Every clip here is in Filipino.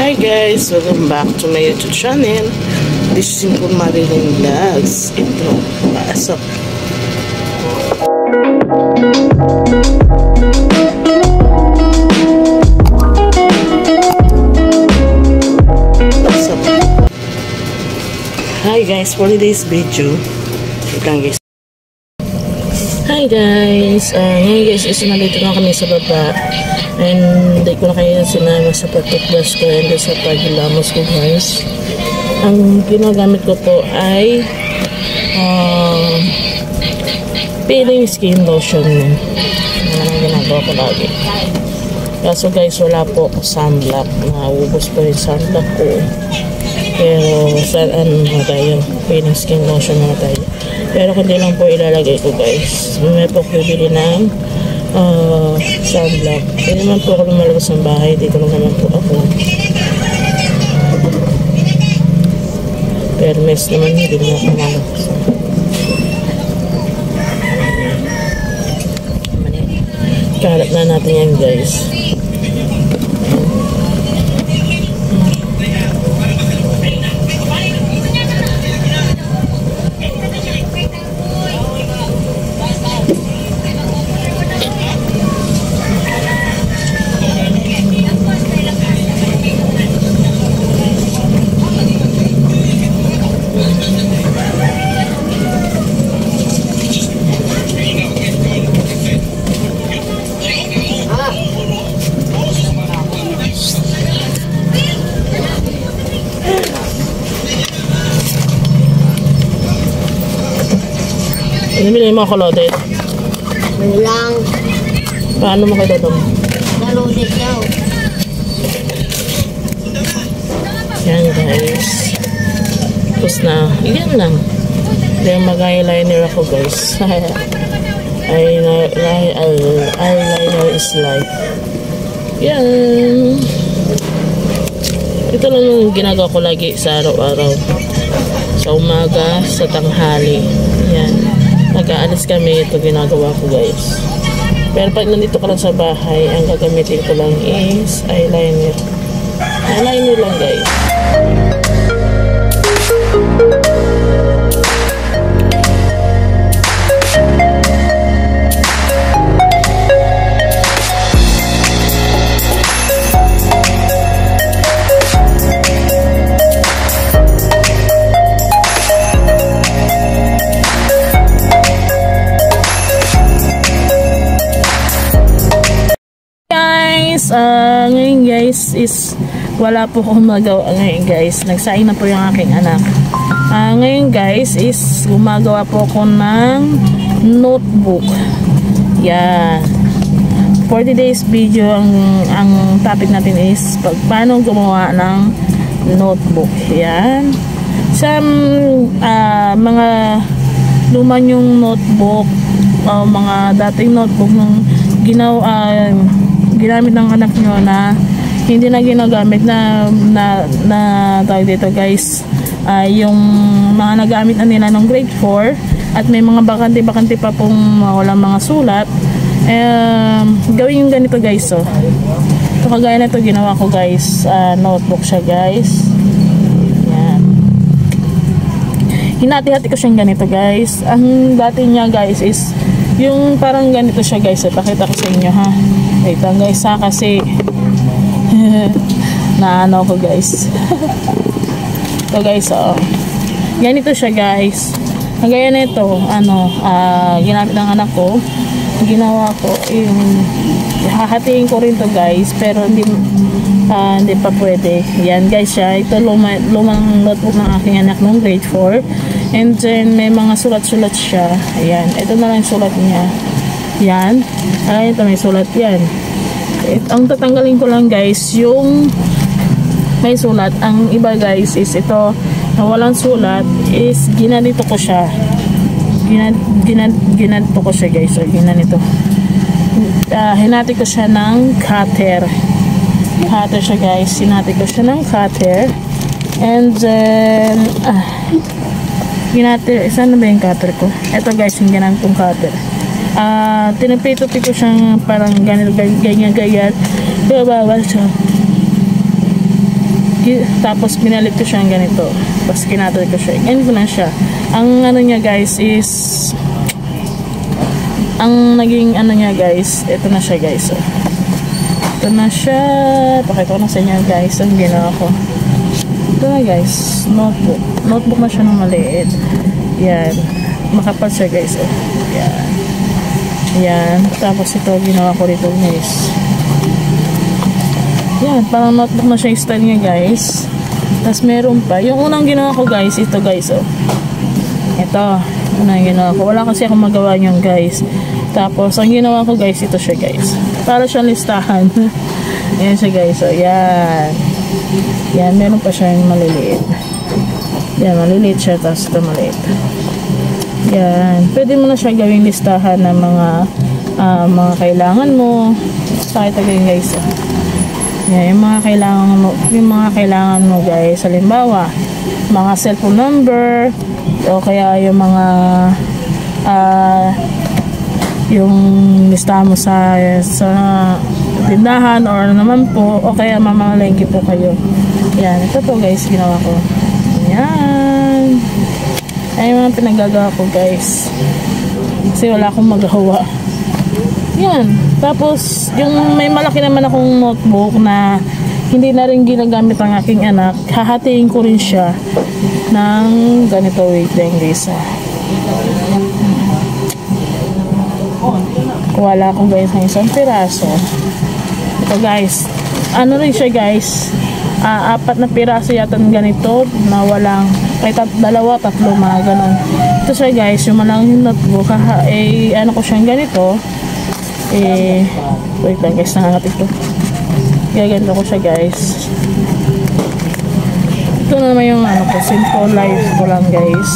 Hi guys, welcome back to my YouTube channel. This is Simple Marilyn Vlogs. Ito, pasok. Pasok. Hi guys, for today's video. Ito lang guys. Hi guys, ngayon guys, nandito na kami sa baba. And hindi ko na kayo sinama sa pagtukbas ko and sa paghilamos ko guys. Ang ginagamit ko po ay peeling skin lotion. Yan ang ginagawa ko lagi. Kaso guys, wala po ako sunblock. Naubos po yung sunblock ko. Pero saan na tayo? Peeling skin lotion na tayo. Pero kundi lang po ilalagay ko guys. May po bibili ng sunblock. Hindi naman po ako lumalabas ng bahay. Dito lang naman po ako. Pero mes naman hindi na ako lumalabas. Kalat na natin yan guys. Binili mo ako loaded? Walang. Paano mo kayo datong? Na-loaded daw. Yan guys. Tapos na. Yan lang. Then mag-eyeliner ako guys. Eyeliner is life. Yan. Ito lang yung ginagawa ko lagi sa araw-araw. Sa umaga, sa tanghali. Yan. Nag-aalis kami, ito ginagawa ko guys. Pero pag nandito ka lang sa bahay, ang gagamitin ko lang is eyeliner. Eyeliner lang guys. Ngayon guys is wala po akong magawa ngayon guys. Nagsaing na po yung aking anak. Ngayon guys is gumagawa po ako ng notebook. Yan. For today's video ang topic natin is paano gumawa ng notebook. Yan. Sa mga luma yung notebook o mga dating notebook ng ginamit ng anak nyo na hindi na ginagamit na tawag dito guys, yung mga nagamit na nila ng grade 4 at may mga bakante pa pong walang mga sulat, gawin yung ganito guys. So kagaya na ito ginawa ko guys, notebook siya guys. Yan. Hinati-hati ko siyang ganito guys. Ang dati niya guys is yung parang ganito siya guys. Pakita ko sa inyo ha. Wait lang guys ha, kasi naano ko guys. Ito guys, ganito siya guys. Kagaya na ito, ginamit ng anak ko. Ginawa ko yung hahatiin ko rin to guys, pero hindi pa pwede. Yan guys siya. Ito lumang notebook ng aking anak nung grade 4. And then may mga sulat-sulat siya. Ayan, ito na lang sulat niya. Yan. Ayan, ito may sulat yan. Ang tatanggalin ko lang guys yung may sulat. Ang iba guys is ito na walang sulat is ginanito ko siya. Ginanito ko siya guys. So, ginanito. Hinati ko siya ng cutter. Cutter siya guys. Hinati ko siya ng cutter. And then saan na ba yung cutter ko? Ito guys, yung ginamit kong cutter. Tinipitupi ko siyang parang ganyan. Kaya bawal siya. Tapos pinalit ko siya ng ganito. Tapos kinatol ko siya. Ganito na siya. Ang ano niya guys is, ang naging ano niya guys, ito na siya guys. Ito na siya. Pakita ko na sa inyo guys ang ginawa ko. Ito na guys, notebook. Notebook na siya ng maliit. Yan. Makapal siya guys. Yan. Yan. Tapos ito ginawa ko rito guys. Yan. Parang notebook na siya yung style niya guys. Tapos meron pa. Yung unang ginawa ko guys, ito guys. Ito. Unang ginawa ko. Wala kasi akong magawa niyan guys. Tapos ang ginawa ko guys, ito siya guys. Para siyang listahan. Yan siya guys. Yan. Yan, meron pa siya yung maliliit. Yan, maliliit siya, tapos ito maliit. Yan, pwede mo na siya gawing listahan ng mga kailangan mo. Pakita ko yun guys. Yan, yung mga kailangan mo guys. Halimbawa, mga cellphone number, o kaya yung mga yung listahan mo sa tindahan or naman po, o kaya mamalengke po kayo. Yan, ito po guys ginawa ko. Yan, ay mga pinagagawa ko guys kasi wala akong magawa. Yan, tapos yung may malaki naman akong notebook na hindi na rin ginagamit ang aking anak, hahatiin ko rin siya ng ganito. Wait lang guys. Wala ko guys ng isang piraso. Ito guys, ano rin siya guys, 4 na piraso yata ng ganito na walang, kahit 2, 3 mga ganon. Ito siya guys, yung malangin notebook, ano ko siyang ganito, wait lang guys, nangangatik ko. Kaya ganito ko siya guys. Ito na naman yung ano ko, simple life ko lang guys,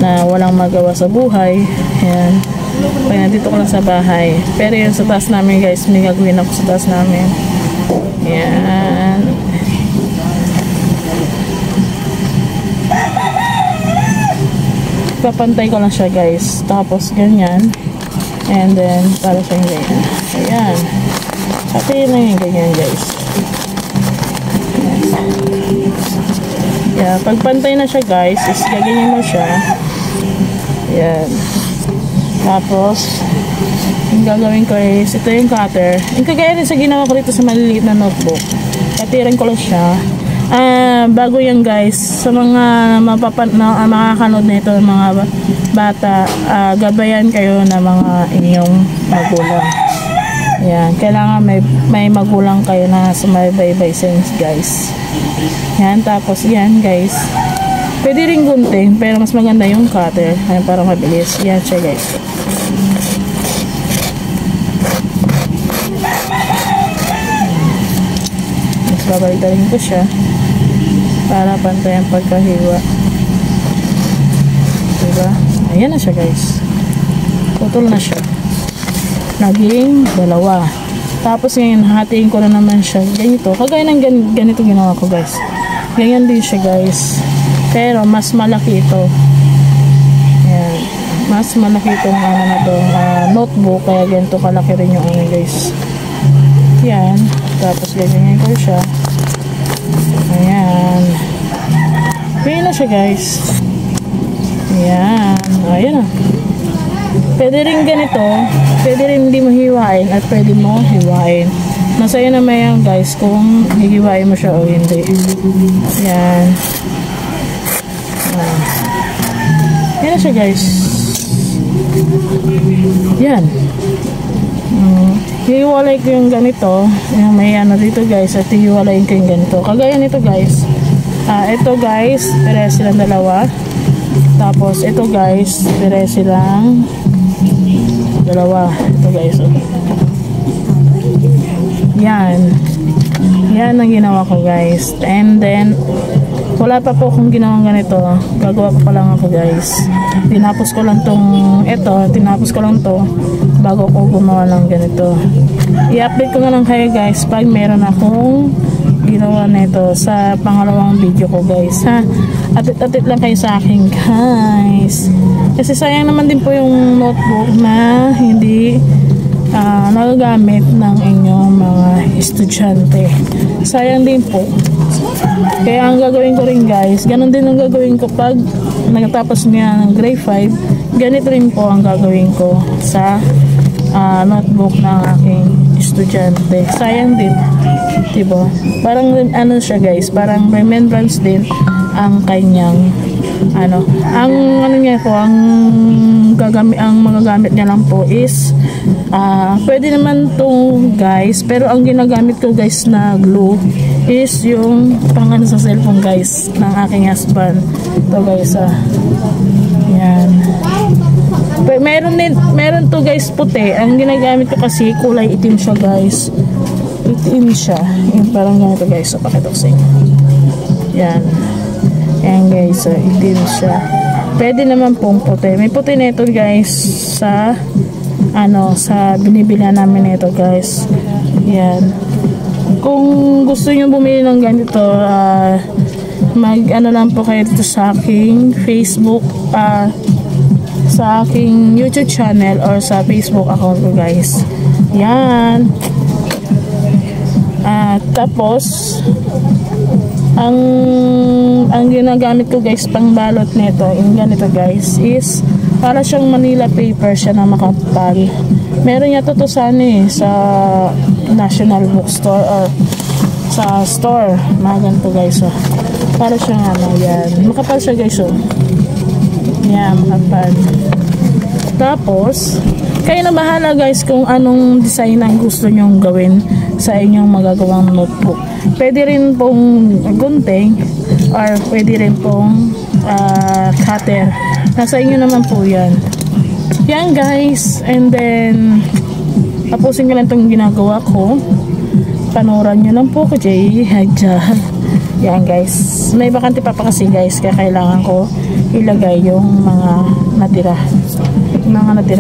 na walang magawa sa buhay. Yan. Kaya nandito ko lang sa bahay. Pero yun sa taas namin guys, may gagawin ako sa taas namin. Yan. Papantay ko lang siya guys. Tapos ganyan. And then, para siyang ganyan. Ayan. Pati yun lang yung ganyan guys. Yeah, pagpantay na siya guys, is gaganyan mo siya. Ayan. Tapos, yung gagawin ko is, ito yung cutter. Yung kagaya rin sa ginawa ko rito sa maliliit na notebook. Katirin ko lang siya. Bago yan guys, sa mga makakanood na ito, mga bata, gabayan kayo na mga inyong magulang. Yan, kailangan may magulang kayo na sumaybay-bay sense guys. Yan, tapos yan guys. Pwede rin gunting, pero mas maganda yung cutter. Ayan, para mabilis. Yan siya guys. Mas babalitarin ko siya para pantay ang pagkahiwa. Diba? Ayan na siya guys. Putol na siya. Naging 2. Tapos ngayon, hatiin ko na naman siya. Ganito. Kagaya ng ganito ginawa ko guys. Ganyan din siya guys. Pero mas malaki ito. Ayan. Mas malaki itong notebook. Kaya ganito kalaki rin yung guys. Yan. Tapos ganyan ko siya. Ayan. Pwede na siya guys. Ayan. Ayan na. Pwede rin ganito. Pwede rin hindi mo hiwain. At pwede mo hiwain. Masaya naman yan guys kung hihiwain mo siya o hindi. Ayan. Yan siya guys. Yan. Hiwalay ko yung ganito. Yung may ano dito guys. At hiwalayin ko yung ganito. Kagaya nito guys. Ito guys, pere silang 2. Tapos ito guys, pere silang 2. Ito guys. Yan. Yan ang ginawa ko guys. And then wala pa po akong ginawang ganito. Gagawa pa lang ako guys. Tinapos ko lang tinapos ko lang to bago ko gumawa ng ganito. I-update ko na lang kayo guys pag meron akong ginawa nito sa pangalawang video ko guys ha. Atit-atit lang kayo sa akin guys. Kasi sayang naman din po yung notebook na hindi nagagamit ng inyong mga estudyante. Sayang din po. Kaya ang gagawin ko rin guys, ganun din ang gagawin ko pag nagtapos niya ng grade 5, ganito rin po ang gagawin ko sa notebook ng aking estudyante. Sayang din, diba? Parang ano siya guys, parang remembrance din ang kanyang ang niya po, ang magagamit niya lang po is pwede naman to guys, pero ang ginagamit ko guys na glue is yung pang sa cellphone guys ng aking husband. Ito guys, yan. Meron to guys puti. Ang ginagamit ko kasi kulay itim siya guys. Itim siya. Yung parang ganito guys. So, pakita ko sa inyo. Yan. Yan guys. So, itim siya. Pwede naman pong puti. May puti na ito guys sa sa binibila namin ito guys. Yan. Kung gusto nyo bumili ng ganito, lang po kayo dito sa aking Facebook, sa aking YouTube channel or sa Facebook account ko guys. Yan. Tapos ang ginagamit ko guys pang balot nito, yung ganito guys, is para siyang Manila paper siya na makapal. Meron yata to sa sa National Bookstore or sa store, mga ganito guys. Para siyang yan, makapal siya guys. Yan, makapal. Tapos kayo na bahala guys kung anong design ang gusto nyong gawin sa inyong magagawang notebook. Pwede rin pong gunting or pwede rin pong cutter. Nasa inyo naman po yan. Yan guys. And then tapusin ko lang itong ginagawa ko. Panoorin nyo lang po ko Jay. Yan guys. May bakante pa kasi guys. Kaya kailangan ko ilagay yung mga natira.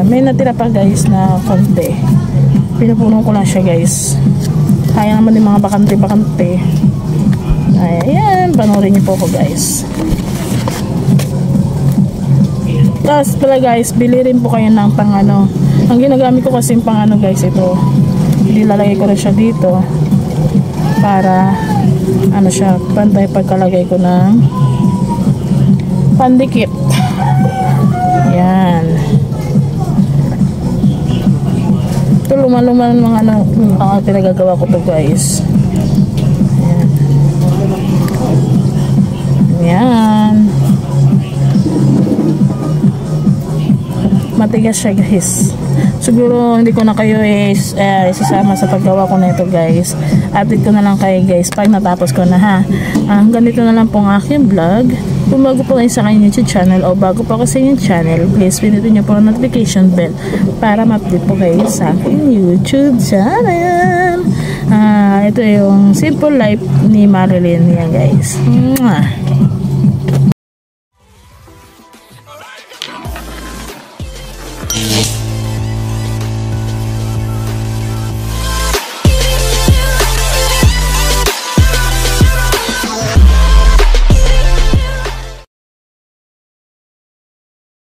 May natira pa guys na konti. Pinupuno ko lang siya guys. Kaya naman yung mga bakante. Ayan. Panoorin nyo po ko guys. Tapos pala guys, bili rin po kayo ng pang ang ginagamit ko kasi pang guys, ito ilalagay ko rin siya dito para siya pantay pagkalagay ko ng pandikit. Yan. Ito luman-luman mga pinagagawa ko to guys. Yan. Matigas siya guys. Siguro hindi ko na kayo isasama sa paggawa ko na ito guys. Update ko na lang kayo guys pag natapos ko na ha. Ganito na lang po ang aking vlog. Kung bago po kayo sa aking YouTube channel o bago po ako sa inyong channel, please pinutin nyo po ang notification bell para ma-update po kayo sa aking YouTube channel. Ito yung Simple Life ni Marilyn yan guys.